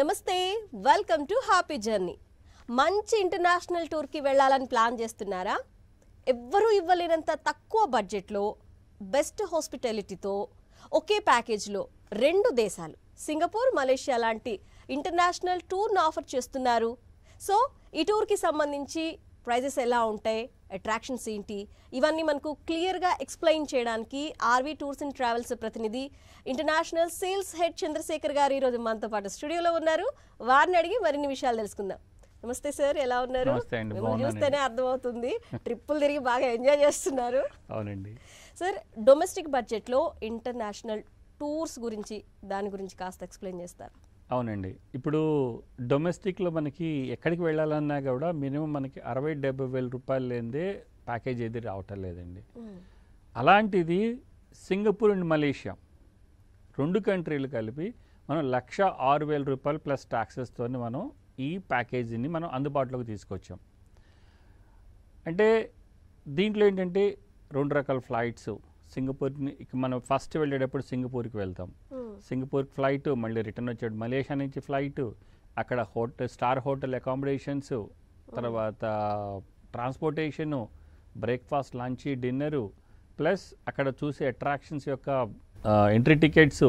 నమస్తే, welcome to happy journey. మంచి international టూర్కి వెళ్ళాలని ప్లాన్ చేస్తున్నారా? ఎవ్వరూ ఇవ్వలేనంత తక్కువ బడ్జెట్లో బెస్ట్ హాస్పిటాలిటీతో ఒకే ప్యాకేజ్లో 2 దేశాలు సింగపూర్, మలేషియా లాంటి ఇంటర్నేషనల్ టూర్ను ఆఫర్ చేస్తున్నారు. సో ఈ టూర్కి సంబంధించి ప్రైజెస్ ఎలా ఉంటాయి, అట్రాక్షన్స్ ఏంటి, ఇవన్నీ మనకు క్లియర్గా ఎక్స్ప్లెయిన్ చేయడానికి ఆర్వీ టూర్స్ అండ్ ట్రావెల్స్ ప్రతినిధి ఇంటర్నేషనల్ సేల్స్ హెడ్ చంద్రశేఖర్ గారు ఈరోజు మనతో పాటు స్టూడియోలో ఉన్నారు. వారిని అడిగి మరిన్ని విషయాలు తెలుసుకుందాం. నమస్తే సార్, ఎలా ఉన్నారు? మిమ్మల్ని చూస్తేనే అర్థమవుతుంది ట్రిప్పులు తిరిగి బాగా ఎంజాయ్ చేస్తున్నారు. అవునండి సార్, డొమెస్టిక్ బడ్జెట్లో ఇంటర్నేషనల్ టూర్స్ గురించి దాని గురించి కాస్త ఎక్స్ప్లెయిన్ చేస్తారు? అవునండి, ఇప్పుడు డొమెస్టిక్లో మనకి ఎక్కడికి వెళ్ళాలన్నా కూడా మినిమం మనకి 60-70 వేల రూపాయలు లేనిదే ప్యాకేజ్ ఏది రావటం లేదండి. అలాంటిది సింగపూర్ అండ్ మలేషియా 2 కంట్రీలు కలిపి మనం 1,06,000 రూపాయలు ప్లస్ ట్యాక్సెస్తో మనం ఈ ప్యాకేజీని మనం అందుబాటులోకి తీసుకొచ్చాం. అంటే దీంట్లో ఏంటంటే 2 రకాల ఫ్లైట్స్. సింగపూర్ని మనం ఫస్ట్ వెళ్ళేటప్పుడు సింగపూర్కి వెళ్తాం, సింగపూర్ ఫ్లైట్, మళ్ళీ రిటర్న్ వచ్చాడు మలేషియా నుంచి ఫ్లైట్, అక్కడ స్టార్ హోటల్ అకామిడేషన్స్, తర్వాత transportation, breakfast, lunch, dinner, plus అక్కడ చూసే అట్రాక్షన్స్ యొక్క ఎంట్రీ టికెట్స్,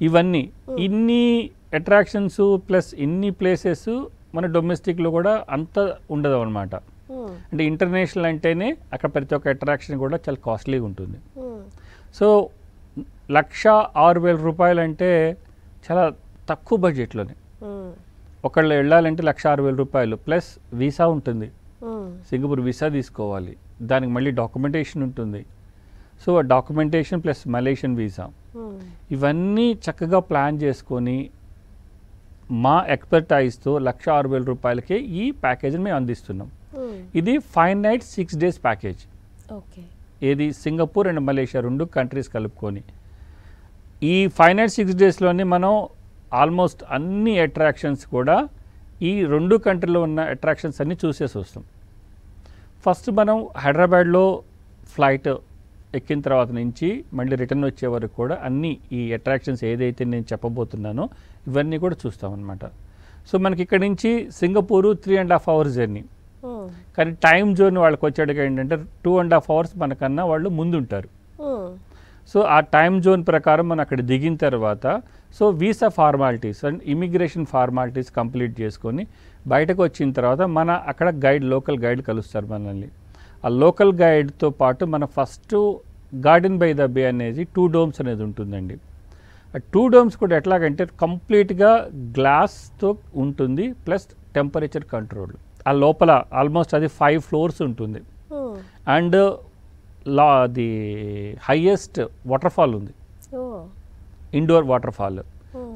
ఇవన్నీ ఇన్ని అట్రాక్షన్స్ ప్లస్ ఇన్ని ప్లేసెస్ మన డొమెస్టిక్లో కూడా అంత ఉండదు అనమాట. అంటే ఇంటర్నేషనల్ అంటేనే అక్కడ ప్రతి ఒక్క అట్రాక్షన్ కూడా చాలా కాస్ట్లీగా ఉంటుంది. సో 1,06,000 రూపాయలు అంటే చాలా తక్కువ బడ్జెట్లోనే ఒకళ్ళు వెళ్ళాలంటే 1,06,000 రూపాయలు ప్లస్ వీసా ఉంటుంది. సింగపూర్ వీసా తీసుకోవాలి, దానికి మళ్ళీ డాక్యుమెంటేషన్ ఉంటుంది. సో ఆ డాక్యుమెంటేషన్ ప్లస్ మలేషియన్ వీసా, ఇవన్నీ చక్కగా ప్లాన్ చేసుకొని మా ఎక్స్పర్టైజ్తో 1,06,000 రూపాయలకే ఈ ప్యాకేజీని మేము అందిస్తున్నాం. ఇది 5 nights 6 days ప్యాకేజ్. ఓకే, ఏది సింగపూర్ అండ్ మలేషియా 2 కంట్రీస్ కలుపుకొని ఈ 5 nights 6 daysలోనే మనం ఆల్మోస్ట్ అన్ని అట్రాక్షన్స్ కూడా ఈ 2 కంట్రీలో ఉన్న అట్రాక్షన్స్ అన్నీ చూసేసి వస్తాం. ఫస్ట్ మనం హైదరాబాద్లో ఫ్లైట్ ఎక్కిన తర్వాత నుంచి మళ్ళీ రిటర్న్ వచ్చే వరకు కూడా అన్ని ఈ అట్రాక్షన్స్ ఏదైతే నేను చెప్పబోతున్నానో ఇవన్నీ కూడా చూస్తాం అన్నమాట. సో మనకి ఇక్కడ నుంచి సింగపూరు 3.5 hours జర్నీ, కానీ టైం జోన్ వాళ్ళకి వచ్చేటిగా ఏంటంటే 2.5 hours మనకన్నా వాళ్ళు ముందు ఉంటారు. సో ఆ టైం జోన్ ప్రకారం మనం అక్కడ దిగిన తర్వాత so visa formalities and immigration formalities complete చేసుకొని బయటకు వచ్చిన తర్వాత మన అక్కడ లోకల్ గైడ్ కలుస్తారు మనల్ని. ఆ లోకల్ గైడ్తో పాటు మన ఫస్ట్ గార్డెన్ బై ద బే అనేది 2 domes అనేది ఉంటుందండి. ఆ 2 domes కూడా ఎట్లాగంటే కంప్లీట్గా గ్లాస్తో ఉంటుంది ప్లస్ టెంపరేచర్ కంట్రోల్. ఆ లోపల ఆల్మోస్ట్ అది 5 floors ఉంటుంది. అండ్ ది హైయెస్ట్ వాటర్ఫాల్ ఉంది, ఇండోర్ వాటర్ఫాల్.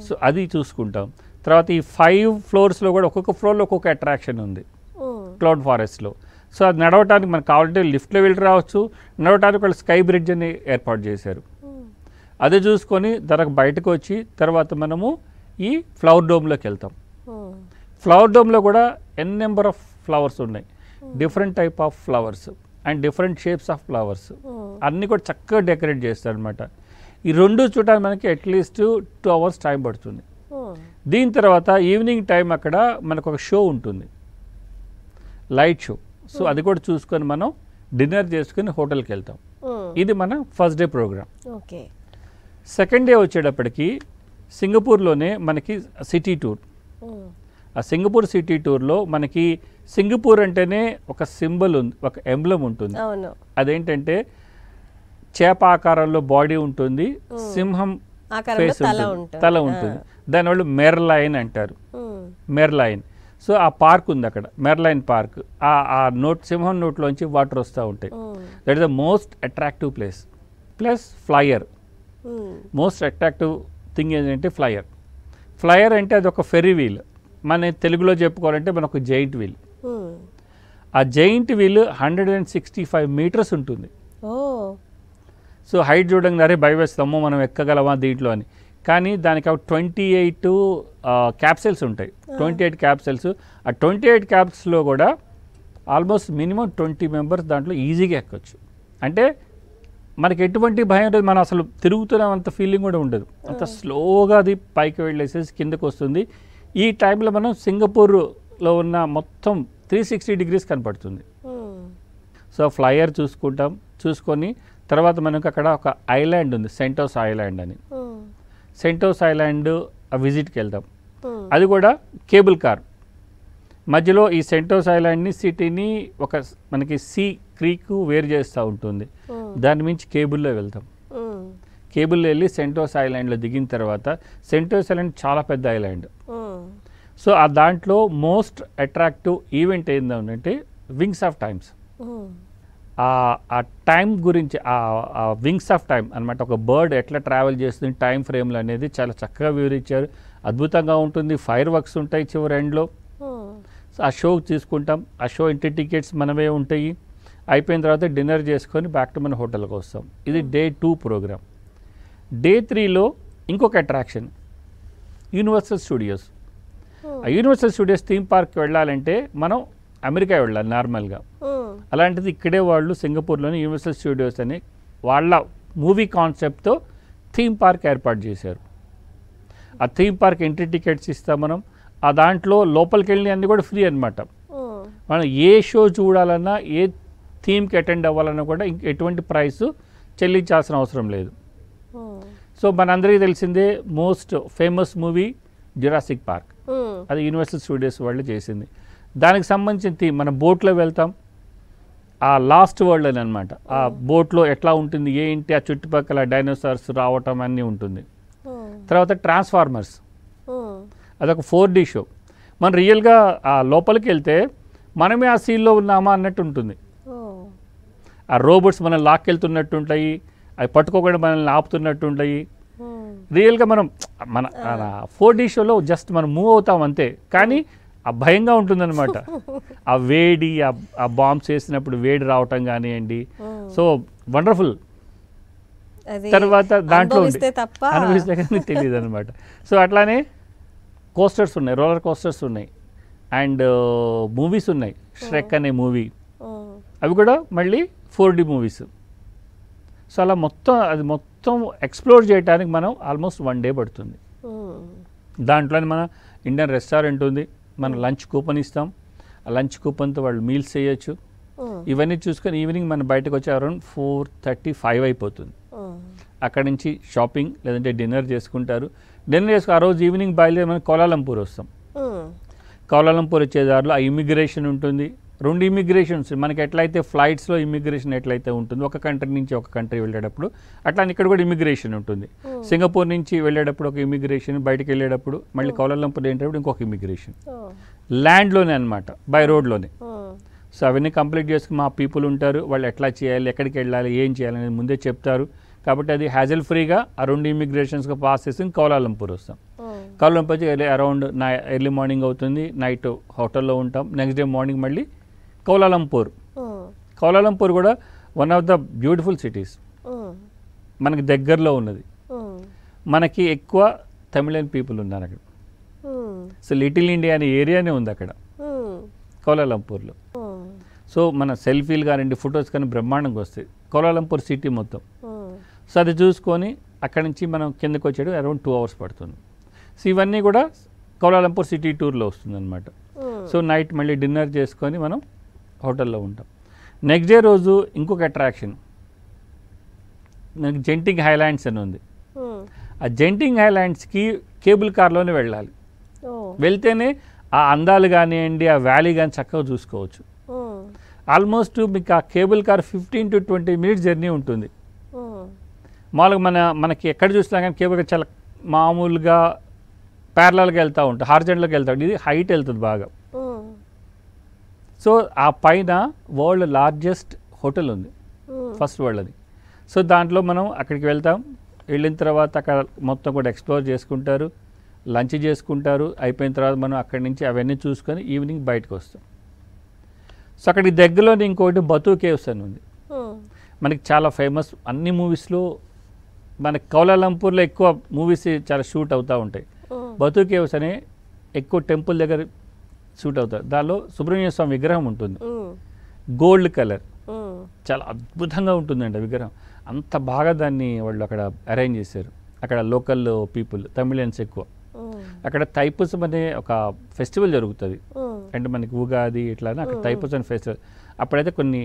సో అది చూసుకుంటాం. తర్వాత ఈ 5 floors కూడా ఒక్కొక్క ఫ్లోర్లో ఒక్కొక్క అట్రాక్షన్ ఉంది క్లౌడ్ ఫారెస్ట్లో. సో అది నడవటానికి మనకు కావాలంటే లిఫ్ట్లో వెళ్ళి రావచ్చు, నడవటానికి వాళ్ళు స్కై బ్రిడ్జ్ అని ఏర్పాటు చేశారు. అదే చూసుకొని దానికి బయటకు వచ్చి తర్వాత మనము ఈ ఫ్లవర్ డోమ్లోకి వెళ్తాం. ఫ్లవర్ డోమ్లో కూడా నెంబర్ ఆఫ్ ఫ్లవర్స్ ఉన్నాయి, different type of flowers and different shapes of flowers అన్నీ కూడా చక్కగా డెకరేట్ చేస్తారు అనమాట. ఈ 2 చూడడానికి మనకి అట్లీస్ట్ 2 hours టైం పడుతుంది. దీని తర్వాత ఈవినింగ్ టైం అక్కడ మనకు ఒక షో ఉంటుంది, లైట్ షో. సో అది కూడా చూసుకొని మనం డిన్నర్ చేసుకుని హోటల్కి వెళ్తాం. ఇది మన first day programme. Okay, second day వచ్చేటప్పటికి సింగపూర్లోనే మనకి సిటీ టూర్. ఆ సింగపూర్ సిటీ టూర్లో మనకి సింగపూర్ అంటేనే ఒక సింబల్ ఉంది, ఒక ఎంబ్లం ఉంటుంది. అదేంటంటే చేప ఆకారంలో బాడీ ఉంటుంది, సింహం ఫేస్ ఉంటుంది, తల ఉంటుంది. దానివల్ల మెర్లైన్ అంటారు, మెర్లైన్. సో ఆ పార్క్ ఉంది అక్కడ, మెర్లైన్ పార్క్. ఆ సింహం నోట్లోంచి వాటర్ వస్తూ ఉంటాయి. That is the most attractive place. Plus flyer, most attractive thing ఏంటంటే ఫ్లయర్. ఫ్లయర్ అంటే అది ఒక ఫెర్రీ వీల్. మన తెలుగులో చెప్పుకోవాలంటే మనకు జైంట్ వీల్. ఆ జైంట్ వీల్ 165 meters ఉంటుంది. సో హైట్ చూడంగానే అరే భయ వేస్తామో మనం ఎక్కగలమా దీంట్లో అని, కానీ దానికి 28 క్యాప్సెల్స్ ఉంటాయి, 28 క్యాప్సెల్స్. ఆ 28 క్యాప్సెల్స్లో కూడా ఆల్మోస్ట్ మినిమం 20 members దాంట్లో ఈజీగా ఎక్కొచ్చు. అంటే మనకి ఎటువంటి భయం ఉండదు, మనం అసలు తిరుగుతున్నంత ఫీలింగ్ కూడా ఉండదు. అంత స్లోగా అది పైకి వెళ్ళేసేసి కిందకు వస్తుంది. ఈ టైంలో మనం సింగపూర్లో ఉన్న మొత్తం 360 degrees కనపడుతుంది. సో ఫ్లైయర్ చూసుకొని తర్వాత మనకు అక్కడ ఒక ఐలాండ్ ఉంది, సెంటోస్ ఐలాండ్ అని. సెంటోస్ ఐలాండ్ విజిట్కి వెళ్తాం. అది కూడా కేబుల్ కార్ మధ్యలో ఈ సెంటోస్ ఐలాండ్ని సిటీని ఒక మనకి క్రీక్ వేరు చేస్తూ ఉంటుంది. దాని మించి కేబుల్లో వెళ్తాం. కేబుల్లో వెళ్ళి సెంటోస్ ఐలాండ్లో దిగిన తర్వాత సెంటోస్ ఐలాండ్ చాలా పెద్ద ఐలాండ్. సో ఆ దాంట్లో మోస్ట్ అట్రాక్టివ్ ఈవెంట్ ఏంటంటే వింగ్స్ ఆఫ్ టైమ్స్. ఆ టైం గురించి ఆ వింగ్స్ ఆఫ్ టైం అనమాట, ఒక బర్డ్ ఎట్లా ట్రావెల్ చేస్తుంది టైం ఫ్రేమ్లు అనేది చాలా చక్కగా వివరించారు. అద్భుతంగా ఉంటుంది. ఫైర్ వర్క్స్ ఉంటాయి చివరి ఎండ్లో. సో ఆ షో తీసుకుంటాం. ఆ షో ఎంట్రీ టికెట్స్ మనమే ఉంటాయి. అయిపోయిన తర్వాత డిన్నర్ చేసుకొని బ్యాక్ టు మన హోటల్కి వస్తాం. ఇది డే 2 ప్రోగ్రామ్. డే 3లో ఇంకొక అట్రాక్షన్ యూనివర్సల్ స్టూడియోస్. ఆ యూనివర్సల్ స్టూడియోస్ థీమ్ పార్క్కి వెళ్ళాలంటే మనం అమెరికా వెళ్ళాలి నార్మల్గా. అలాంటిది ఇక్కడే వాళ్ళు సింగపూర్లోని యూనివర్సల్ స్టూడియోస్ అని వాళ్ళ మూవీ కాన్సెప్ట్తో థీమ్ పార్క్ ఏర్పాటు చేశారు. ఆ థీమ్ పార్క్ ఎంట్రీ టికెట్స్ ఇస్తాం మనం. ఆ దాంట్లో లోపలికి వెళ్ళి అన్నీ కూడా ఫ్రీ అనమాట. మనం ఏ షో చూడాలన్నా ఏ థీమ్కి అటెండ్ అవ్వాలన్నా కూడా ఎటువంటి ప్రైస్ చెల్లించాల్సిన అవసరం లేదు. సో మనందరికీ తెలిసిందే most famous movie Jurassic park. అది యూనివర్సల్ స్టూడియోస్ వాళ్ళు చేసింది. దానికి సంబంధించిన థీమ్ మనం బోట్లో వెళ్తాం. ఆ లాస్ట్ వరల్డ్ అని అనమాట. ఆ బోట్లో ఎట్లా ఉంటుంది ఏంటి, ఆ చుట్టుపక్కల డైనోసార్స్ రావటం అన్నీ ఉంటుంది. తర్వాత ట్రాన్స్ఫార్మర్స్, అదొక 4D షో. మనం రియల్గా ఆ లోపలికి వెళ్తే మనమే ఆ సీన్లో ఉన్నామా అన్నట్టు ఉంటుంది. ఆ రోబోట్స్ మనం లాక్కెళ్తున్నట్టు ఉంటాయి, అవి పట్టుకోకుండా మనల్ని ఆపుతున్నట్టు ఉంటాయి. రియల్గా మన 4D షోలో జస్ట్ మనం మూవ్ అవుతాం అంతే, కానీ ఆ భయంగా ఉంటుందన్నమాట. ఆ వేడి, ఆ బాంబ్స్ వేసినప్పుడు వేడి రావటం కానివ్వండి. So wonderful. తర్వాత దాంట్లో అనిపిస్తే కానీ తెలియదు అనమాట. సో అట్లానే కోస్టర్స్ ఉన్నాయి, రోలర్ కోస్టర్స్ ఉన్నాయి, అండ్ మూవీస్ ఉన్నాయి. ష్రెక్ అనే మూవీ, అవి కూడా మళ్ళీ 4D మూవీస్. సో అలా మొత్తం ఎక్స్ప్లోర్ చేయడానికి మనం ఆల్మోస్ట్ 1 day పడుతుంది. దాంట్లోనే మన ఇండియన్ రెస్టారెంట్ ఉంది. మనం లంచ్ కూపన్ ఇస్తాం. ఆ లంచ్ కూపన్తో వాళ్ళు మీల్స్ చేయొచ్చు. ఇవన్నీ చూసుకొని ఈవినింగ్ మనం బయటకు వచ్చి అరౌండ్ 4:35 అయిపోతుంది. అక్కడి నుంచి షాపింగ్ లేదంటే డిన్నర్ చేసుకుంటారు. ఆ రోజు ఈవినింగ్ బయలుదేరి మనం కౌలాలంపూర్ వస్తాం. కౌలాలంపూర్ వచ్చే దారిలో ఆ ఇమిగ్రేషన్ ఉంటుంది. 2 ఇమిగ్రేషన్స్ మనకి ఎట్లయితే ఫ్లైట్స్లో ఇమిగ్రేషన్ ఎట్లయితే ఉంటుందో ఒక కంట్రీ నుంచి ఒక కంట్రీ వెళ్ళేటప్పుడు, అట్లా ఇక్కడ కూడా ఇమిగ్రేషన్ ఉంటుంది. సింగపూర్ నుంచి వెళ్ళేటప్పుడు ఒక ఇమిగ్రేషన్, బయటికి వెళ్ళేటప్పుడు మళ్ళీ కౌలాలంపూర్ వెళ్ళేటప్పుడు ఇంకొక ఇమిగ్రేషన్. ల్యాండ్లోనే అనమాట, బై రోడ్లోనే. సో అవన్నీ కంప్లీట్ చేసుకుని మా పీపుల్ ఉంటారు, వాళ్ళు ఎట్లా చేయాలి, ఎక్కడికి వెళ్ళాలి, ఏం చేయాలి అనేది ముందే చెప్తారు. కాబట్టి అది హ్యాజల్ ఫ్రీగా ఆ 2 ఇమిగ్రేషన్స్గా పాస్ చేసి కౌలాలంపూర్ వస్తాం. కౌలాలంపూర్ అరౌండ్ ఎర్లీ మార్నింగ్ అవుతుంది. నైట్ హోటల్లో ఉంటాం. నెక్స్ట్ డే మార్నింగ్ మళ్ళీ కౌలాలంపూర్ కూడా one of the beautiful cities, మనకి దగ్గరలో ఉన్నది. మనకి ఎక్కువ తమిళన్ పీపుల్ ఉన్నారు అక్కడ. సో లిటిల్ ఇండియా అనే ఏరియానే ఉంది అక్కడ కౌలాలంపూర్లో. సో మన సెల్ఫీలు కానివ్వండి, ఫొటోస్ కానీ బ్రహ్మాండంగా వస్తాయి కౌలాలంపూర్ సిటీ మొత్తం. సో అది చూసుకొని అక్కడి నుంచి మనం కిందకు వచ్చేది అరౌండ్ 2 hours పడుతుంది. సో ఇవన్నీ కూడా కౌలాలంపూర్ సిటీ టూర్లో వస్తుందన్నమాట. సో నైట్ మళ్ళీ డిన్నర్ చేసుకొని మనం హోటల్లో ఉంటాం. నెక్స్ట్ డే రోజు ఇంకొక అట్రాక్షన్ మనకి జెంటింగ్ హైలాండ్స్ అని ఉంది. ఆ జెంటింగ్ హైలాండ్స్కి కేబుల్ కార్లోనే వెళ్ళాలి. వెళ్తేనే ఆ అందాలు కానివ్వండి, ఆ వ్యాలీ కానీ చక్కగా చూసుకోవచ్చు. ఆల్మోస్ట్ మీకు ఆ cable car 15 to 20 minutes journey ఉంటుంది. మామూలుగా మనకి ఎక్కడ చూసినా కానీ కేబుల్ కార్ చాలా మామూలుగా ప్యారలల్గా వెళ్తూ ఉంటుంది, హార్జెంటల్గా వెళ్తూ ఉంటుంది. ఇది హైట్ వెళ్తుంది బాగా. సో ఆ పైన వరల్డ్ లార్జెస్ట్ హోటల్ ఉంది, ఫస్ట్ వరల్డ్ అది. సో దాంట్లో మనం అక్కడికి వెళ్తాం. వెళ్ళిన తర్వాత అక్కడ మొత్తం కూడా ఎక్స్ప్లోర్ చేసుకుంటారు, లంచ్ చేసుకుంటారు. అయిపోయిన తర్వాత మనం అక్కడి నుంచి అవన్నీ చూసుకొని ఈవినింగ్ బయటకు వస్తాం. సో అక్కడికి దగ్గరలోనే ఇంకోటి బతూ కేవ్స్ అని ఉంది. మనకి చాలా ఫేమస్. అన్ని మూవీస్లో మనకి కౌలాలంపూర్లో ఎక్కువ మూవీస్ చాలా షూట్ అవుతూ ఉంటాయి. బతూ కేవ్స్ అనే ఎక్కువ టెంపుల్ దగ్గర షూట్ అవుతారు. దానిలో సుబ్రహ్మణ్య స్వామి విగ్రహం ఉంటుంది, గోల్డ్ కలర్. చాలా అద్భుతంగా ఉంటుందండి విగ్రహం. అంత బాగా దాన్ని వాళ్ళు అక్కడ అరేంజ్ చేశారు. అక్కడ లోకల్ పీపుల్ తమిళియన్స్ ఎక్కువ. అక్కడ తైపూసం అనే ఒక ఫెస్టివల్ జరుగుతుంది. అంటే మనకి ఉగాది ఇట్లా అక్కడ తైపూసం ఫెస్టివల్. అప్పుడైతే కొన్ని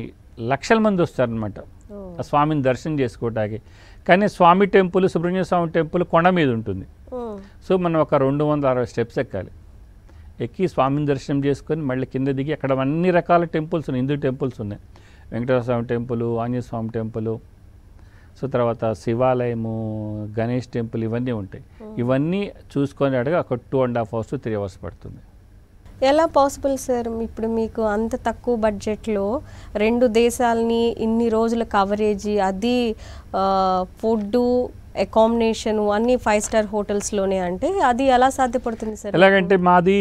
లక్షల మంది వస్తారనమాట ఆ స్వామిని దర్శనం చేసుకోవడానికి. కానీ స్వామి టెంపుల్, సుబ్రహ్మణ్య స్వామి టెంపుల్ కొండ మీద ఉంటుంది. సో మనం ఒక 260 స్టెప్స్ ఎక్కాలి. ఎక్కి స్వామిని దర్శనం చేసుకొని మళ్ళీ కింద దిగి అక్కడ అన్ని రకాల టెంపుల్స్ ఉన్నాయి, హిందూ టెంపుల్స్ ఉన్నాయి. వెంకటేశ్వర స్వామి టెంపుల్, ఆంజనేయ స్వామి టెంపుల్, సో తర్వాత శివాలయము, గణేష్ టెంపుల్, ఇవన్నీ ఉంటాయి. ఇవన్నీ చూసుకొని అడగ ఒక 2.5 hours to 3 hours పడుతుంది. ఎలా పాసిబుల్ సార్ ఇప్పుడు మీకు అంత తక్కువ బడ్జెట్లో 2 దేశాలని ఇన్ని రోజుల కవరేజీ, అది ఫుడ్, అకామిడేషన్ అన్ని 5 star హోటల్స్లోనే, అంటే అది ఎలా సాధ్యపడుతుంది సార్? ఎలాగంటే మాది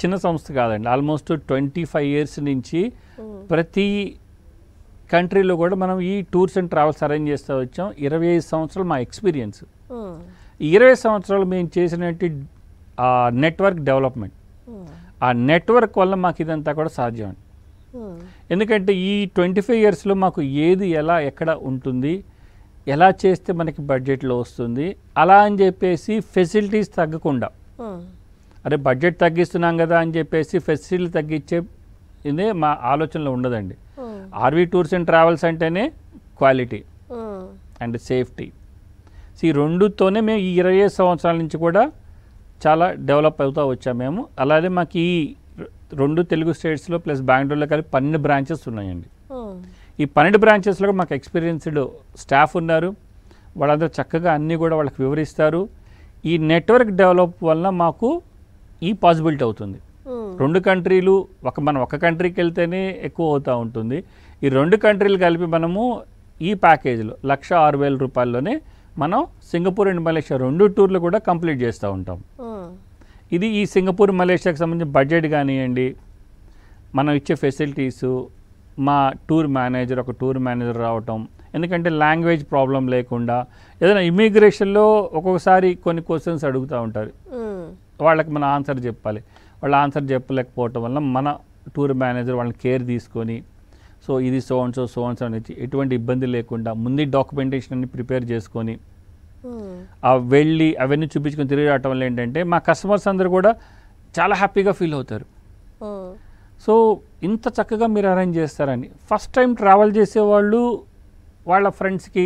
చిన్న సంస్థ కాదండి. ఆల్మోస్ట్ 25 years నుంచి ప్రతి కంట్రీలో కూడా మనం ఈ టూర్స్ అండ్ ట్రావెల్స్ అరేంజ్ చేస్తూ వచ్చాం. 25 సంవత్సరాలు మా ఎక్స్పీరియన్స్. ఈ 20 సంవత్సరాలు మేము చేసినట్టు నెట్వర్క్ డెవలప్మెంట్, ఆ నెట్వర్క్ వల్ల మాకు ఇదంతా కూడా సాధ్యం అండి. ఎందుకంటే ఈ 25 yearsలో మాకు ఏది ఎలా ఎక్కడ ఉంటుంది, ఎలా చేస్తే మనకి బడ్జెట్లో వస్తుంది, అలా అని చెప్పేసి ఫెసిలిటీస్ తగ్గకుండా, అరే బడ్జెట్ తగ్గిస్తున్నాం కదా అని చెప్పేసి ఫెసిలిటీ తగ్గించే ఇదే మా ఆలోచనలో ఉండదండి. ఆర్వీ టూర్స్ అండ్ ట్రావెల్స్ అంటేనే క్వాలిటీ అండ్ సేఫ్టీ. ఈ రెండుతోనే మేము ఈ 25 సంవత్సరాల నుంచి కూడా చాలా డెవలప్ అవుతూ వచ్చాము మేము. అలాగే మాకు ఈ 2 తెలుగు స్టేట్స్లో ప్లస్ బెంగళూరులో కలిపి 12 బ్రాంచెస్ ఉన్నాయండి. ఈ 12 బ్రాంచెస్లో మాకు ఎక్స్పీరియన్స్డ్ స్టాఫ్ ఉన్నారు. వాళ్ళందరూ చక్కగా అన్నీ కూడా వాళ్ళకి వివరిస్తారు. ఈ నెట్వర్క్ డెవలప్ వల్ల మాకు ఈ పాసిబిలిటీ అవుతుంది. 2 కంట్రీలు మనం ఒక కంట్రీకి వెళ్తేనే ఎక్కువ అవుతూ ఉంటుంది. ఈ 2 కంట్రీలు కలిపి మనము ఈ ప్యాకేజీలో 1,06,000 రూపాయల్లోనే మనం సింగపూర్ అండ్ మలేషియా 2 టూర్లు కూడా కంప్లీట్ చేస్తూ ఉంటాం. ఇది ఈ సింగపూర్ మలేషియాకి సంబంధించిన బడ్జెట్ కానివ్వండి, మనం ఇచ్చే ఫెసిలిటీసు, మా టూర్ మేనేజర్ రావటం, ఎందుకంటే లాంగ్వేజ్ ప్రాబ్లం లేకుండా. ఏదైనా ఇమిగ్రేషన్లో ఒక్కొక్కసారి కొన్ని క్వశ్చన్స్ అడుగుతూ ఉంటారు, వాళ్ళకి మనం ఆన్సర్ చెప్పాలి. వాళ్ళు ఆన్సర్ చెప్పలేకపోవటం వల్ల మన టూర్ మేనేజర్ వాళ్ళని కేర్ తీసుకొని, సో ఇది సో అండ్ సో అని ఎటువంటి ఇబ్బంది లేకుండా ముందు డాక్యుమెంటేషన్ అన్ని ప్రిపేర్ చేసుకొని వెళ్ళి అవన్నీ చూపించుకొని తిరిగి రావటం వల్ల ఏంటంటే మా కస్టమర్స్ అందరూ కూడా చాలా హ్యాపీగా ఫీల్ అవుతారు. సో ఇంత చక్కగా మీరు అరేంజ్ చేస్తారని ఫస్ట్ టైం ట్రావెల్ చేసేవాళ్ళు వాళ్ళ ఫ్రెండ్స్కి,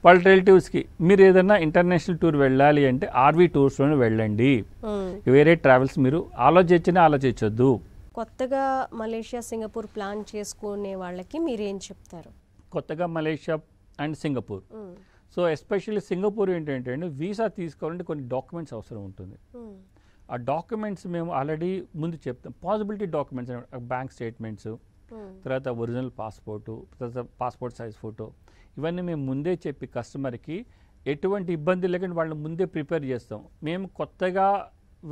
వాళ్ళ రిలేటివ్స్కి మీరు ఏదైనా ఇంటర్నేషనల్ టూర్ వెళ్ళాలి అంటే ఆర్వీ టూర్స్లోనే వెళ్ళండి. వేరే ట్రావెల్స్ మీరు ఆలోచించొద్దు. కొత్తగా మలేషియా, సింగపూర్ ప్లాన్ చేసుకునే వాళ్ళకి మీరేం చెప్తారు? కొత్తగా Malaysia and Singapore, so especially Singapore ఏంటంటే వీసా తీసుకోవాలంటే కొన్ని డాక్యుమెంట్స్ అవసరం ఉంటుంది. ఆ డాక్యుమెంట్స్ మేము ఆల్రెడీ ముందు చెప్తాం. పాసిబిలిటీ డాక్యుమెంట్స్, బ్యాంక్ స్టేట్మెంట్స్, తర్వాత ఒరిజినల్ పాస్పోర్టు, తర్వాత పాస్పోర్ట్ సైజ్ ఫోటో, ఇవన్నీ మేము ముందే చెప్పి కస్టమర్కి ఎటువంటి ఇబ్బంది లేకుండా వాళ్ళని ముందే ప్రిపేర్ చేస్తాం. మేము కొత్తగా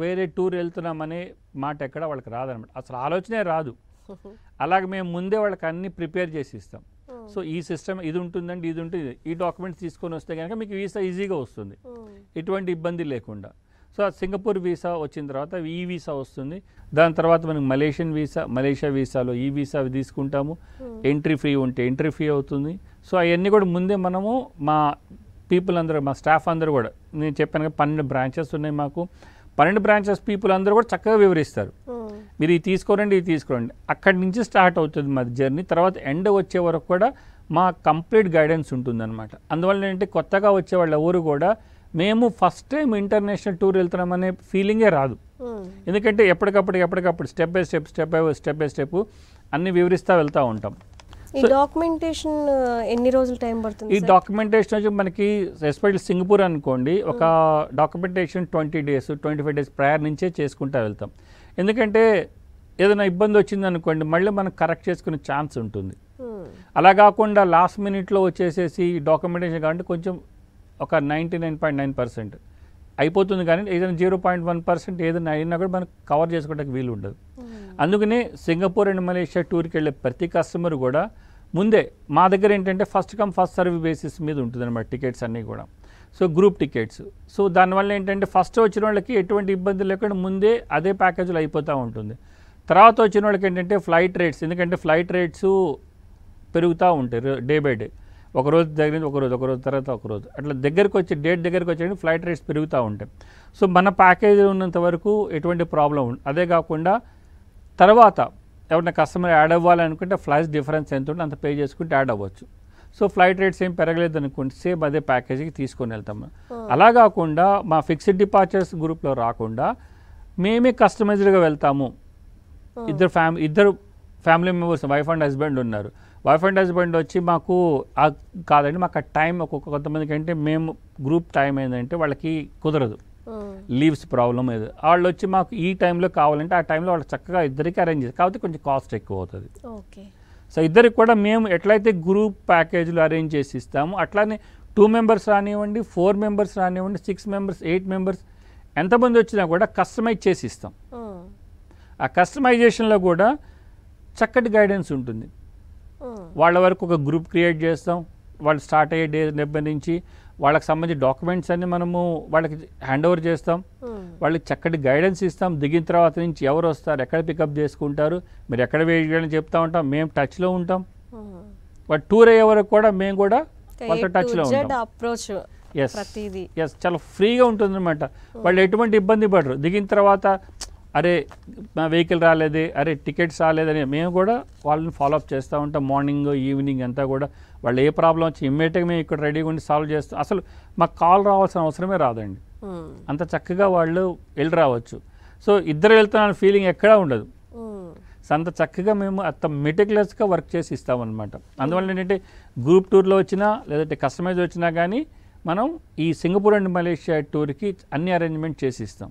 వేరే టూర్ వెళ్తున్నామనే మాట ఎక్కడ వాళ్ళకి రాదనమాట, అసలు ఆలోచనే రాదు. అలాగే మేము ముందే వాళ్ళకి అన్ని ప్రిపేర్ చేసి ఇస్తాం. సో ఈ సిస్టమ్ ఇది ఉంటుందండి, ఇది ఉంటుంది, ఈ డాక్యుమెంట్స్ తీసుకొని వస్తే కనుక మీకు వీసా ఈజీగా వస్తుంది, ఎటువంటి ఇబ్బంది లేకుండా. సో ఆ సింగపూర్ వీసా వచ్చిన తర్వాత ఈ వీసా వస్తుంది. దాని తర్వాత మనకి మలేషియా వీసాలో ఈ వీసా తీసుకుంటాము. ఎంట్రీ ఫ్రీ ఉంటే ఎంట్రీ ఫ్రీ అవుతుంది. సో అవన్నీ కూడా ముందే మనము మా పీపుల్ అందరూ, మా స్టాఫ్ అందరూ కూడా, నేను చెప్పాను కదా 12 బ్రాంచెస్ ఉన్నాయి మాకు. 12 బ్రాంచెస్ పీపుల్ అందరూ కూడా చక్కగా వివరిస్తారు. మీరు ఇది తీసుకోరండి, ఇది తీసుకోరండి. అక్కడి నుంచి స్టార్ట్ అవుతుంది మా జర్నీ. తర్వాత ఎండ్ వచ్చే వరకు కూడా మా కంప్లీట్ గైడెన్స్ ఉంటుందన్నమాట. అందువల్ల ఏంటంటే కొత్తగా వచ్చే వాళ్ళు ఎవరు కూడా మేము ఫస్ట్ టైం ఇంటర్నేషనల్ టూర్ వెళ్తున్నామనే ఫీలింగే రాదు. ఎందుకంటే ఎప్పటికప్పుడు స్టెప్ బై స్టెప్ అన్ని వివరిస్తూ వెళ్తూ ఉంటాం. ఈ డాక్యుమెంటేషన్ ఎన్ని రోజులు టైం పడుతుంది? ఈ డాక్యుమెంటేషన్ వచ్చి మనకి ఎస్పెషల్లీ సింగపూర్ అనుకోండి, ఒక డాక్యుమెంటేషన్ 20 days 25 days ప్రయర్ నుంచే చేసుకుంటూ వెళ్తాం. ఎందుకంటే ఏదైనా ఇబ్బంది వచ్చింది అనుకోండి, మళ్ళీ మనం కరెక్ట్ చేసుకునే ఛాన్స్ ఉంటుంది. అలా కాకుండా లాస్ట్ మినిట్లో వచ్చేసేసి డాక్యుమెంటేషన్ కాబట్టి కొంచెం ఒక 99.9% అయిపోతుంది. కానీ ఏదైనా 0.1% ఏదైనా అయినా కూడా మనకు కవర్ చేసుకోవడానికి వీలు ఉండదు. అందుకనే సింగపూర్ అండ్ మలేషియా టూర్కి వెళ్ళే ప్రతి కస్టమర్ కూడా ముందే మా దగ్గర ఏంటంటే first come first serve basis మీద ఉంటుంది అనమాట టికెట్స్ అన్నీ కూడా. So group tickets. సో దానివల్ల ఏంటంటే ఫస్ట్ వచ్చిన వాళ్ళకి ఎటువంటి ఇబ్బంది లేకుండా ముందే అదే ప్యాకేజీలో అయిపోతూ ఉంటుంది. తర్వాత వచ్చిన వాళ్ళకి ఏంటంటే ఫ్లైట్ రేట్స్, ఎందుకంటే ఫ్లైట్ రేట్స్ పెరుగుతూ ఉంటాయి డే బై డే. ఒకరోజు దగ్గర ఒకరోజు తర్వాత ఒకరోజు అట్లా దగ్గరికి వచ్చి డేట్ దగ్గరికి వచ్చేది ఫ్లైట్ రేట్స్ పెరుగుతూ ఉంటాయి. సో మన ప్యాకేజ్ ఉన్నంత వరకు ఎటువంటి ప్రాబ్లం ఉండదు. అదే కాకుండా తర్వాత ఎవరైనా కస్టమర్ యాడ్ అవ్వాలనుకుంటే ఫ్లైట్స్ డిఫరెన్స్ ఎంత ఉంటే అంత పే చేసుకుంటే యాడ్ అవ్వచ్చు. సో ఫ్లైట్ రేట్స్ ఏం పెరగలేదు అనుకోండి, సేమ్ అదే ప్యాకేజీకి తీసుకొని వెళ్తాము. అలా కాకుండా మా ఫిక్స్డ్ డిపార్చర్స్ గ్రూప్లో రాకుండా మేమే కస్టమైజ్డ్గా వెళ్తాము. ఇద్దరు family members wife and husband ఉన్నారు. వైఫ్ అండ్ హస్బెండ్ వచ్చి మాకు కాదండి, మాకు ఆ టైం కొంతమందికి అంటే మేము గ్రూప్ టైం ఏంటంటే వాళ్ళకి కుదరదు, లీవ్స్ ప్రాబ్లం ఏదో, వాళ్ళు వచ్చి మాకు ఈ టైంలో కావాలంటే ఆ టైంలో వాళ్ళు చక్కగా ఇద్దరికి అరేంజ్ చేస్తారు. కాబట్టి కొంచెం కాస్ట్ ఎక్కువ అవుతుంది. సో ఇద్దరికి కూడా మేము ఎట్లయితే గ్రూప్ ప్యాకేజీలు అరేంజ్ చేసి ఇస్తాము అట్లానే 2 మెంబర్స్ రానివ్వండి, 4 మెంబర్స్ రానివ్వండి, 6 మెంబర్స్, 8 మెంబర్స్ ఎంతమంది వచ్చినా కూడా కస్టమైజ్ చేసి ఇస్తాం. ఆ కస్టమైజేషన్లో కూడా చక్కటి గైడెన్స్ ఉంటుంది. వాళ్ళ వరకు ఒక గ్రూప్ క్రియేట్ చేస్తాం. వాళ్ళు స్టార్ట్ అయ్యే డే దగ్గర నుంచి వాళ్ళకి సంబంధించిన డాక్యుమెంట్స్ అన్ని మనము వాళ్ళకి హ్యాండ్ ఓవర్ చేస్తాం. వాళ్ళకి చక్కటి గైడెన్స్ ఇస్తాం. దిగిన తర్వాత నుంచి ఎవరు వస్తారు, ఎక్కడ పికప్ చేసుకుంటారు, మీరు ఎక్కడ వేయాలని చెప్తా ఉంటాం. మేము టచ్లో ఉంటాం. వాళ్ళు టూర్ అయ్యే వరకు కూడా మేము కూడా వాళ్ళతో టచ్లో ఉంటాం. ఎస్, చాలా ఫ్రీగా ఉంటుంది అనమాట. వాళ్ళు ఎటువంటి ఇబ్బంది పడరు. దిగిన తర్వాత అరే మా వెహికల్ రాలేదే, అరే టికెట్స్ రాలేదని మేము కూడా వాళ్ళని ఫాలోఅప్ చేస్తూ ఉంటాం. మార్నింగ్ ఈవినింగ్ అంతా కూడా వాళ్ళు ఏ ప్రాబ్లం వచ్చి ఇమ్మీడియట్గా మేము ఇక్కడ రెడీగా ఉండి సాల్వ్ చేస్తాం. అసలు మాకు కాల్ రావాల్సిన అవసరమే రాదండి. అంత చక్కగా వాళ్ళు వెళ్ళి రావచ్చు. సో ఇద్దరు వెళ్తున్న ఫీలింగ్ ఎక్కడా ఉండదు. సో అంత చక్కగా మేము అంత మెటిక్యులస్గా వర్క్ చేసి ఇస్తామన్నమాట. అందువల్ల ఏంటంటే గ్రూప్ టూర్లో వచ్చినా లేదంటే కస్టమైజ్ వచ్చినా కానీ మనం ఈ సింగపూర్ అండ్ మలేషియా టూర్కి అన్ని అరేంజ్మెంట్ చేసి ఇస్తాం.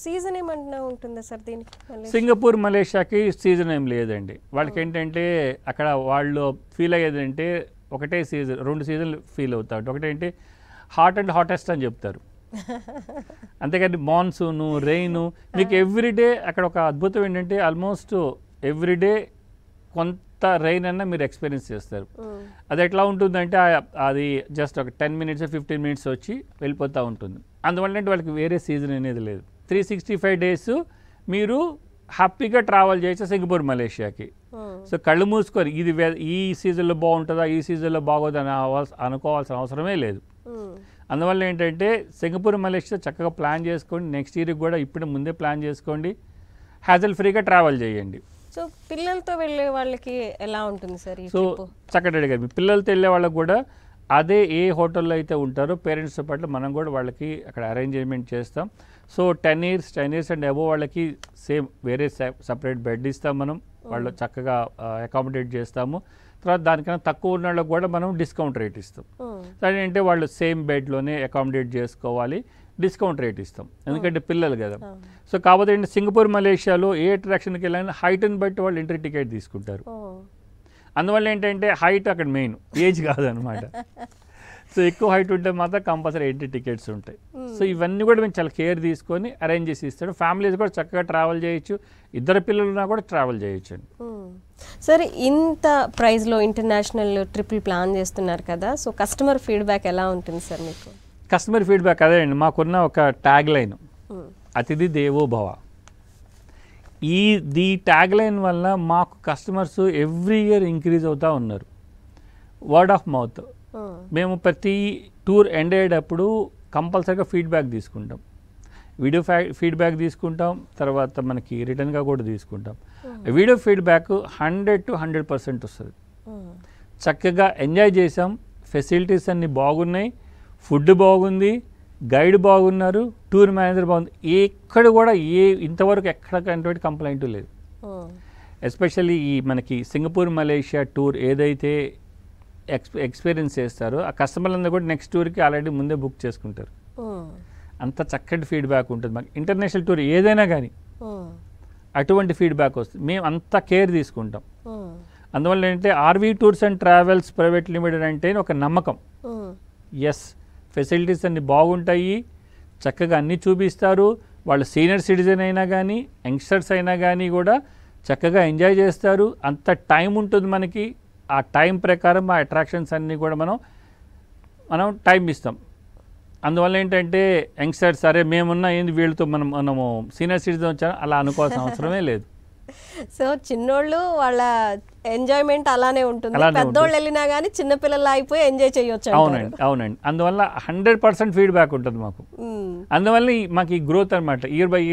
సీజన్ ఏమన్నా ఉంటుందా సార్ దీనికి? సింగపూర్ మలేషియాకి సీజన్ ఏం లేదండి. వాళ్ళకి ఏంటంటే అక్కడ వాళ్ళు ఫీల్ అయ్యేదంటే ఒకటే సీజన్, 2 సీజన్లు ఫీల్ అవుతారు. ఒకటేంటి హాట్ అండ్ హాటెస్ట్ అని చెప్తారు. అంతేకాని మాన్సూను, రెయిను, మీకు ఎవ్రీడే అక్కడ ఒక అద్భుతం ఏంటంటే ఆల్మోస్ట్ ఎవ్రీడే కొంత రెయిన్ అన్నా మీరు ఎక్స్పీరియన్స్ చేస్తారు. అది ఎట్లా ఉంటుందంటే అది జస్ట్ ఒక 10 minutes 15 minutes వచ్చి వెళ్ళిపోతూ ఉంటుంది. అందువల్ల అంటే వాళ్ళకి వేరే సీజన్ అనేది లేదు. 365 days మీరు హ్యాపీగా ట్రావెల్ చేయొచ్చు సింగపూర్ మలేషియాకి. సో కళ్ళు మూసుకొని ఇది ఈ సీజన్లో బాగుంటుందా, ఈ సీజన్లో బాగోదని అనుకోవాల్సిన అవసరమే లేదు. అందువల్ల ఏంటంటే సింగపూర్ మలేషియా చక్కగా ప్లాన్ చేసుకోండి. నెక్స్ట్ ఇయర్కి కూడా ఇప్పుడు ముందే ప్లాన్ చేసుకోండి. హ్యాజల్ ఫ్రీగా ట్రావెల్ చేయండి. సో పిల్లలతో వెళ్ళే వాళ్ళకి ఎలా ఉంటుంది సార్? సో చక్కటి అడిగారు. మీ పిల్లలతో వెళ్ళే వాళ్ళకి కూడా అదే ఏ హోటల్లో అయితే ఉంటారో పేరెంట్స్తో పాటు మనం కూడా వాళ్ళకి అక్కడ అరేంజ్మెంట్ చేస్తాం. సో 10 years అండ్ అబోవ్ వాళ్ళకి సేమ్ వేరే సపరేట్ బెడ్ ఇస్తాం మనం. వాళ్ళు చక్కగా అకామిడేట్ చేస్తాము. తర్వాత దానికన్నా తక్కువ ఉన్న వాళ్ళకి కూడా మనం డిస్కౌంట్ రేట్ ఇస్తాం. అదేంటే వాళ్ళు సేమ్ బెడ్లోనే అకామిడేట్ చేసుకోవాలి, డిస్కౌంట్ రేట్ ఇస్తాం. ఎందుకంటే పిల్లలు కదా. సో కాకపోతే ఏంటి సింగపూర్ మలేషియాలో ఏ అట్రాక్షన్కి వెళ్ళినా హైట్ని బట్టి వాళ్ళు ఎంట్రీ టికెట్ తీసుకుంటారు. అందువల్ల ఏంటంటే హైట్ అక్కడ మెయిన్, ఏజ్ కాదనమాట. సో ఎక్కువ హైట్ ఉంటే మాత్రం కంపల్సరీ ఎంట్రీ టికెట్స్ ఉంటాయి. సో ఇవన్నీ కూడా మేము చాలా కేర్ తీసుకొని అరేంజ్ చేసి ఇస్తాడు. ఫ్యామిలీస్ కూడా చక్కగా ట్రావెల్ చేయొచ్చు, ఇద్దరు పిల్లలున్నా కూడా ట్రావెల్ చేయొచ్చు అండి. సరే, ఇంత ప్రైస్లో ఇంటర్నేషనల్ ట్రిప్లు ప్లాన్ చేస్తున్నారు కదా, సో కస్టమర్ ఫీడ్బ్యాక్ ఎలా ఉంటుంది సార్ మీకు? కస్టమర్ ఫీడ్బ్యాక్ అదే అండి, మాకున్న ఒక ట్యాగ్ లైన్ అతిథి దేవో భవ. ఈ ట్యాగ్ లైన్ వల్ల మాకు కస్టమర్స్ ఎవ్రీ ఇయర్ ఇంక్రీజ్ అవుతూ ఉన్నారు. Word of mouth. మేము ప్రతి టూర్ ఎండ్ అయ్యేటప్పుడు కంపల్సరీగా ఫీడ్బ్యాక్ తీసుకుంటాం. వీడియో ఫీడ్బ్యాక్ తీసుకుంటాం, తర్వాత మనకి రిటర్న్గా కూడా తీసుకుంటాం. వీడియో ఫీడ్బ్యాక్ 100 to 100% వస్తుంది. చక్కగా ఎంజాయ్ చేసాం, ఫెసిలిటీస్ అన్నీ బాగున్నాయి, ఫుడ్ బాగుంది, గైడ్ బాగున్నారు, టూర్ మేనేజర్ బాగుంది. ఎక్కడ కూడా ఇంతవరకు ఎక్కడ కంప్లైంట్ లేదు. ఎస్పెషల్లీ ఈ మనకి సింగపూర్ మలేషియా టూర్ ఏదైతే ఎక్స్పీరియన్స్ చేస్తారో ఆ కస్టమర్లందరూ కూడా నెక్స్ట్ టూర్కి ఆల్రెడీ ముందే బుక్ చేసుకుంటారు. అంత చక్కటి ఫీడ్బ్యాక్ ఉంటుంది మాకు. ఇంటర్నేషనల్ టూర్ ఏదైనా కానీ అటువంటి ఫీడ్బ్యాక్ వస్తుంది. మేము అంత కేర్ తీసుకుంటాం. అందువల్ల ఏంటంటే RV tours and travels private limited అంటే ఒక నమ్మకం. ఎస్, ఫెసిలిటీస్ అన్నీ బాగుంటాయి, చక్కగా అన్నీ చూపిస్తారు. వాళ్ళు సీనియర్ సిటిజన్ అయినా కానీ యంగ్స్టర్స్ అయినా కానీ కూడా చక్కగా ఎంజాయ్ చేస్తారు. అంత టైం ఉంటుంది మనకి. ఆ టైం ప్రకారం ఆ అట్రాక్షన్స్ అన్నీ కూడా మనం టైం ఇస్తాం. అందువల్ల ఏంటంటే యంగ్స్టర్స్ సరే మేమున్నా ఏంది వీళ్ళతో మనము సీనియర్ సిటిజన్ వచ్చా అలా అనుకోవాల్సిన అవసరమే లేదు. సో చిన్నోళ్ళు వాళ్ళ ఎంజాయ్మెంట్ అలానే ఉంటుంది, పెద్దోళ్ళు వెళ్ళినా కానీ చిన్నపిల్లలు అయిపోయి ఎంజాయ్ చేయొచ్చు. అవునండి, అవునండి. అందువల్ల 100% ఫీడ్బ్యాక్ ఉంటుంది మాకు. అందువల్ల మాకు ఈ గ్రోత్ అనమాట ఇయర్ బై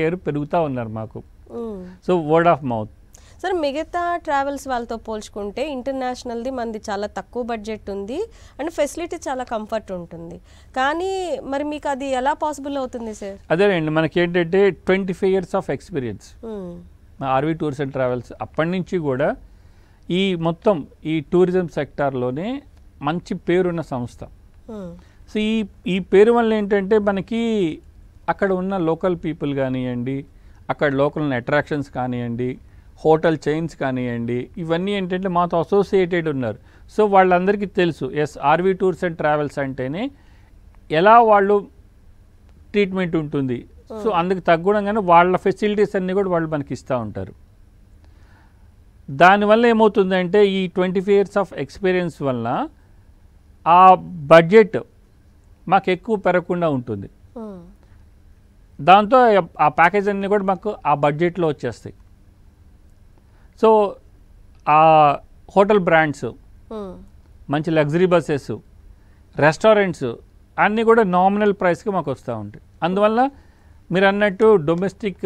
ఇయర్ పెరుగుతూ ఉన్నారు మాకు. So word of mouth. Sir మిగతా ట్రావెల్స్ వాళ్ళతో పోల్చుకుంటే ఇంటర్నేషనల్ది మనది చాలా తక్కువ బడ్జెట్ ఉంది అండ్ ఫెసిలిటీ చాలా కంఫర్ట్ ఉంటుంది, కానీ మరి మీకు అది ఎలా పాసిబుల్ అవుతుంది సార్? అదేనండి, మనకి ఏంటంటే 25 years of experience RV tours and travels. అప్పటి నుంచి కూడా ఈ మొత్తం ఈ టూరిజం సెక్టార్లోనే మంచి పేరున్న సంస్థ. సో ఈ పేరు వల్ల ఏంటంటే మనకి అక్కడ ఉన్న లోకల్ పీపుల్ కానివ్వండి, అక్కడ లోకల్ అట్రాక్షన్స్ కానివ్వండి, హోటల్ చైన్స్ కానివ్వండి, ఇవన్నీ ఏంటంటే మాతో అసోసియేటెడ్ ఉన్నారు. సో వాళ్ళందరికీ తెలుసు ఆర్వీ టూర్స్ అండ్ ట్రావెల్స్ అంటేనే ఎలా వాళ్ళు ట్రీట్మెంట్ ఉంటుంది. సో అందుకు తగ్గడంగానే వాళ్ళ ఫెసిలిటీస్ అన్నీ కూడా వాళ్ళు మనకి ఇస్తూ ఉంటారు. దానివల్ల ఏమవుతుందంటే ఈ 25 years ఆఫ్ ఎక్స్పీరియన్స్ వల్ల ఆ బడ్జెట్ మాకు ఎక్కువ పెరగకుండా ఉంటుంది. దాంతో ఆ ప్యాకేజ్ అన్నీ కూడా మాకు ఆ బడ్జెట్లో వచ్చేస్తాయి. సో ఆ హోటల్ బ్రాండ్స్, మంచి లగ్జరీ బస్సెస్, రెస్టారెంట్స్ అన్నీ కూడా నామినల్ ప్రైస్కి మాకు వస్తూ ఉంటాయి. అందువల్ల మీరు అన్నట్టు డొమెస్టిక్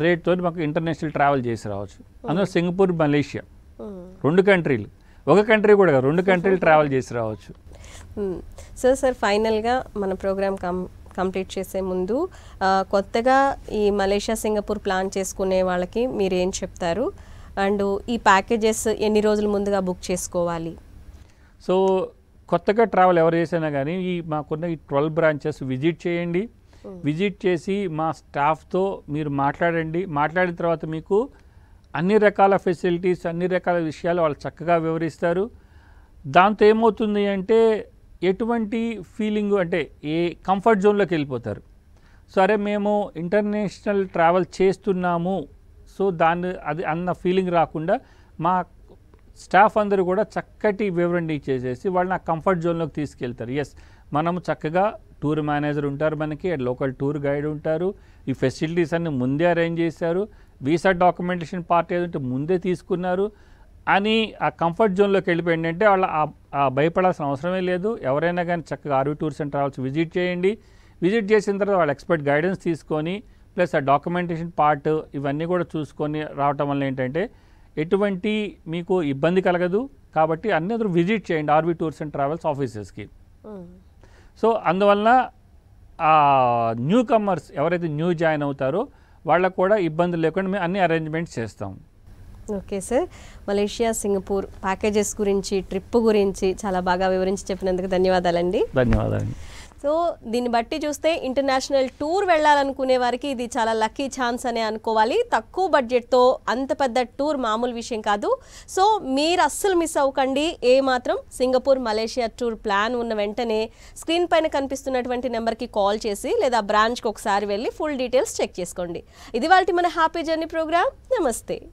రేట్తో మాకు ఇంటర్నేషనల్ ట్రావెల్ చేసి రావచ్చు. అందులో సింగపూర్, మలేషియా 2 కంట్రీలు, ఒక కంట్రీ కూడా 2 కంట్రీలు ట్రావెల్ చేసి రావచ్చు. సార్ ఫైనల్గా మన ప్రోగ్రామ్ కంప్లీట్ చేసే ముందు కొత్తగా ఈ మలేషియా, సింగపూర్ ప్లాన్ చేసుకునే వాళ్ళకి మీరు ఏం చెప్తారు? అండ్ ఈ ప్యాకేజెస్ ఎన్ని రోజుల ముందుగా బుక్ చేసుకోవాలి? సో కొత్తగా ట్రావెల్ ఎవరు చేసినా కానీ మాకున్న ఈ 12 బ్రాంచెస్ విజిట్ చేయండి. విజిట్ చేసి మా స్టాఫ్తో మీరు మాట్లాడండి. మాట్లాడిన తర్వాత మీకు అన్ని రకాల ఫెసిలిటీస్, అన్ని రకాల విషయాలు వాళ్ళు చక్కగా వివరిస్తారు. దాంతో ఏమవుతుంది అంటే ఎటువంటి ఫీలింగ్ అంటే ఏ కంఫర్ట్ జోన్లోకి వెళ్ళిపోతారు. సరే మేము ఇంటర్నేషనల్ ట్రావెల్ చేస్తున్నాము, సో అది అన్న ఫీలింగ్ రాకుండా మా స్టాఫ్ అందరూ కూడా చక్కటి వివరణ ఇచ్చేసేసి వాళ్ళని ఆ కంఫర్ట్ జోన్లోకి తీసుకెళ్తారు. మనము చక్కగా టూర్ మేనేజర్ ఉంటారు, మనకి లోకల్ టూర్ గైడ్ ఉంటారు, ఈ ఫెసిలిటీస్ అన్ని ముందే అరేంజ్ చేశారు, వీసా డాక్యుమెంటేషన్ పార్ట్ ఏదంటే ముందే తీసుకున్నారు అని ఆ కంఫర్ట్ జోన్లోకి వెళ్ళిపోయింది. అంటే వాళ్ళ భయపడాల్సిన అవసరమే లేదు. ఎవరైనా కానీ చక్కగా RV tours and travels visit చేయండి. విజిట్ చేసిన తర్వాత వాళ్ళ ఎక్స్పర్ట్ గైడెన్స్ తీసుకొని ప్లస్ ఆ డాక్యుమెంటేషన్ పార్ట్ ఇవన్నీ కూడా చూసుకొని రావటం వల్ల ఏంటంటే ఎటువంటి మీకు ఇబ్బంది కలగదు. కాబట్టి అందరూ విజిట్ చేయండి ఆర్వీ టూర్స్ అండ్ ట్రావెల్స్ ఆఫీసెస్కి. సో అందువల్ల న్యూ కమర్స్ ఎవరైతే న్యూ జాయిన్ అవుతారో వాళ్ళకు కూడా ఇబ్బంది లేకుండా మేము అన్ని అరేంజ్మెంట్స్ చేస్తాం. Okay sir, Malaysia, Singapore packages గురించి, ట్రిప్ గురించి చాలా బాగా వివరించి చెప్పినందుకు ధన్యవాదాలండి. ధన్యవాదాలు. సో దీన్ని బట్టి చూస్తే ఇంటర్నేషనల్ టూర్ వెళ్ళాలనుకునే వారికి ఇది చాలా లక్కీ ఛాన్స్ అనే అనుకోవాలి. తక్కువ బడ్జెట్తో అంత పెద్ద టూర్ మామూలు విషయం కాదు. సో మీరు అస్సలు మిస్ అవ్వకండి. మాత్రం సింగపూర్, మలేషియా టూర్ ప్లాన్ ఉన్న వెంటనే స్క్రీన్ పైన కనిపిస్తున్నటువంటి నెంబర్కి కాల్ చేసి లేదా బ్రాంచ్కి ఒకసారి వెళ్ళి ఫుల్ డీటెయిల్స్ చెక్ చేసుకోండి. ఇది వాళ్ళ మన హ్యాపీ జర్నీ ప్రోగ్రామ్. నమస్తే.